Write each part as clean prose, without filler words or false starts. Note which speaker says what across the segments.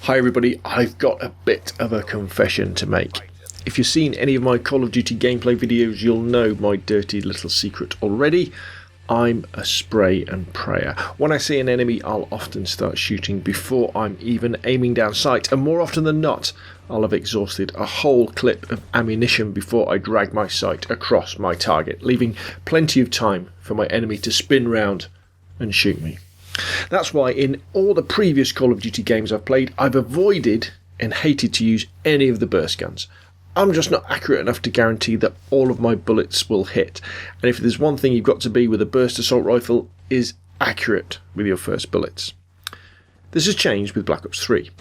Speaker 1: Hi everybody, I've got a bit of a confession to make. If you've seen any of my Call of Duty gameplay videos, you'll know my dirty little secret already. I'm a spray and prayer. When I see an enemy, I'll often start shooting before I'm even aiming down sight, and more often than not, I'll have exhausted a whole clip of ammunition before I drag my sight across my target, leaving plenty of time for my enemy to spin round and shoot me. That's why in all the previous Call of Duty games I've played, I've avoided and hated to use any of the burst guns. I'm just not accurate enough to guarantee that all of my bullets will hit. And if there's one thing you've got to be with a burst assault rifle, is accurate with your first bullets. This has changed with Black Ops 3.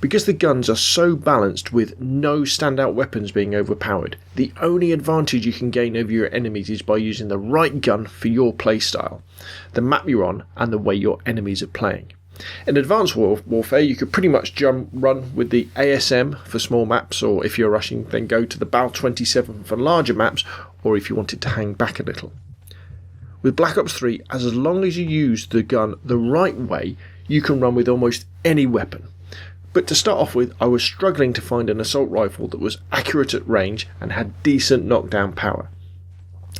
Speaker 1: Because the guns are so balanced with no standout weapons being overpowered, the only advantage you can gain over your enemies is by using the right gun for your playstyle, the map you're on and the way your enemies are playing. In Advanced Warfare you could pretty much run with the ASM for small maps, or if you're rushing then go to the BAL 27 for larger maps, or if you wanted to hang back a little. With Black Ops 3, as long as you use the gun the right way, you can run with almost any weapon. But to start off with, I was struggling to find an assault rifle that was accurate at range and had decent knockdown power.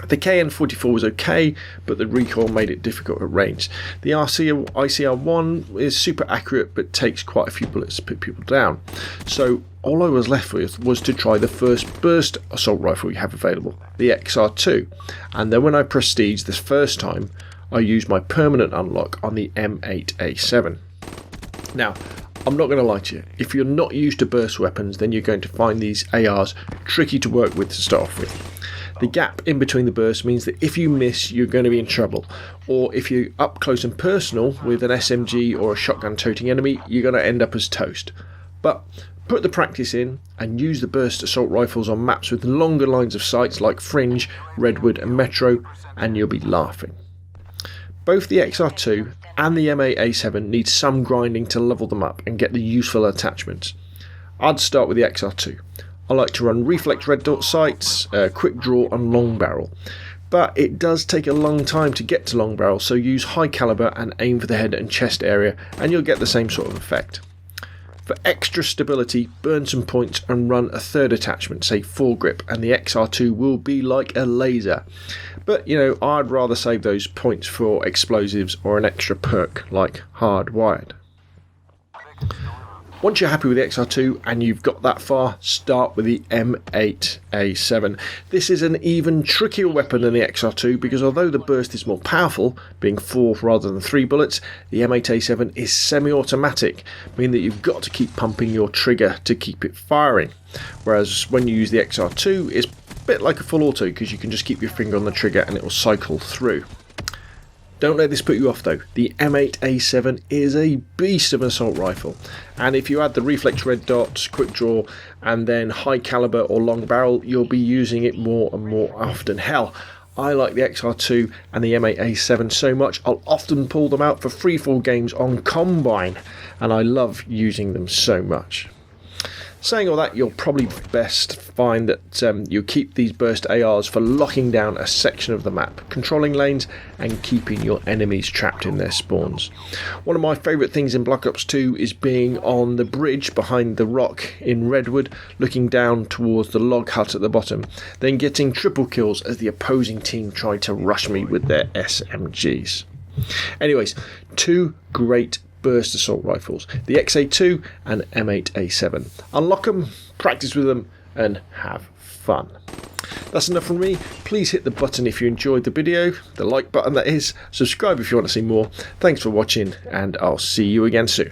Speaker 1: The KN-44 was okay, but the recoil made it difficult at range. The ICR-1 is super accurate but takes quite a few bullets to put people down. So all I was left with was to try the first burst assault rifle you have available, the XR-2. And then when I prestige this first time, I used my permanent unlock on the M8A7. Now, I'm not going to lie to you, if you're not used to burst weapons, then you're going to find these ARs tricky to work with to start off with. The gap in between the bursts means that if you miss, you're going to be in trouble, or if you're up close and personal with an SMG or a shotgun toting enemy, you're going to end up as toast. But put the practice in and use the burst assault rifles on maps with longer lines of sights like Fringe, Redwood and Metro, and you'll be laughing. Both the XR-2 and the M8A7 need some grinding to level them up and get the useful attachments. I'd start with the XR-2. I like to run reflex red dot sights, quick draw and long barrel, but it does take a long time to get to long barrel, so use high caliber and aim for the head and chest area and you'll get the same sort of effect. For extra stability, burn some points and run a third attachment, say foregrip, and the XR-2 will be like a laser. But you know, I'd rather save those points for explosives or an extra perk like hardwired. Once you're happy with the XR-2 and you've got that far, start with the M8A7. This is an even trickier weapon than the XR-2 because although the burst is more powerful, being 4 rather than 3 bullets, the M8A7 is semi-automatic, meaning that you've got to keep pumping your trigger to keep it firing. Whereas when you use the XR-2, it's a bit like a full auto because you can just keep your finger on the trigger and it will cycle through. Don't let this put you off though, the M8A7 is a beast of an assault rifle, and if you add the reflex red dot, quick draw and then high caliber or long barrel, you'll be using it more and more often. Hell, I like the XR2 and the M8A7 so much I'll often pull them out for free-for-all games on Combine, and I love using them so much. Saying all that, you'll probably best find that you keep these burst ARs for locking down a section of the map, controlling lanes and keeping your enemies trapped in their spawns. One of my favourite things in Black Ops 2 is being on the bridge behind the rock in Redwood, looking down towards the log hut at the bottom, then getting triple kills as the opposing team tried to rush me with their SMGs. Anyways, two great burst assault rifles, the XA2 and M8A7. Unlock them, practice with them and have fun. That's enough from me. Please hit the button if you enjoyed the video, the like button that is, subscribe if you want to see more. Thanks for watching and I'll see you again soon.